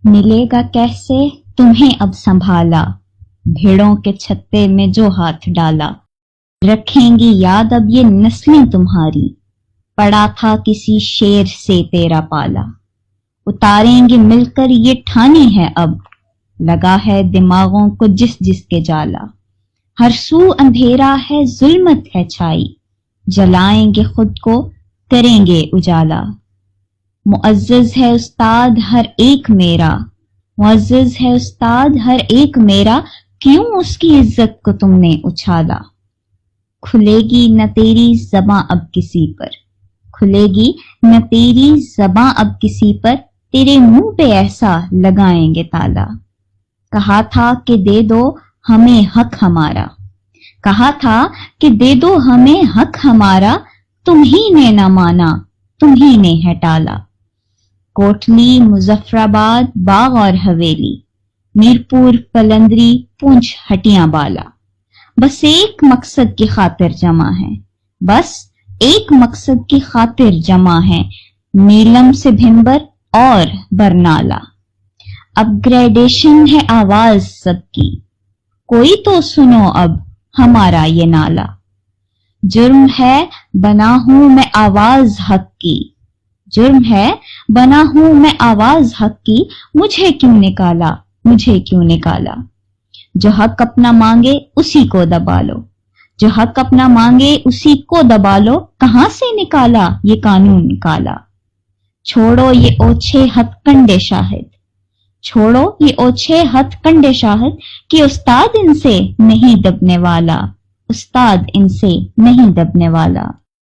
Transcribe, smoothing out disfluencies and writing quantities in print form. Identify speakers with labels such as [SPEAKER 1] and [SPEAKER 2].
[SPEAKER 1] ملے گا کیسے تمہیں اب سنبھالا، بھیڑوں کے چھتے میں جو ہاتھ ڈالا۔ رکھیں گی یاد اب یہ نسلیں تمہاری، پڑا تھا کسی شیر سے تیرا پالا۔ اتاریں گے مل کر یہ ٹھانی ہے اب، لگا ہے دماغوں کو جس جس کے جالا۔ ہر سو اندھیرا ہے ظلمت ہے چھائی، جلائیں گے خود کو کریں گے اجالا۔ معزز ہے استاد ہر ایک میرا، معزز ہے استاد ہر ایک میرا، کیوں اس کی عزت کو تم نے اچھالا۔ کھلے گی نہ تیری زباں اب کسی پر، کھلے گی نہ تیری زباں اب کسی پر، تیرے منہ پہ ایسا لگائیں گے تالا۔ کہا تھا کہ دے دو ہمیں حق ہمارا، کہا تھا کہ دے دو ہمیں حق ہمارا، تم ہی نے نہ مانا تم ہی نے ہے ٹالا۔ کوٹلی مظفرآباد باغ اور حویلی، میرپور قلندری پونچھ ہٹیاں بالا، بس ایک مقصد کی خاطر جمع ہے، بس ایک مقصد کی خاطر جمع ہے، نیلم سے بھمبر اور برنالہ۔ اب گریڈیشن ہے آواز سب کی، کوئی تو سنو اب ہمارا یہ نالہ۔ جرم ہے بنا ہوں میں آواز حق کی، جرم ہے بنا ہوں میں آواز حق کی، مجھے کیوں نکالا مجھے کیوں نکالا۔ جو حق اپنا مانگے اسی کو دبا لو، جو حق اپنا مانگے اسی کو دبا لو، کہاں سے نکالا یہ قانون کالا۔ چھوڑو یہ اوچھے ہتھ کنڈے شاہد، چھوڑو یہ اوچھے ہتھ کنڈے شاہد، کہ استاد ان سے نہیں دبنے والا، استاد ان سے نہیں دبنے والا۔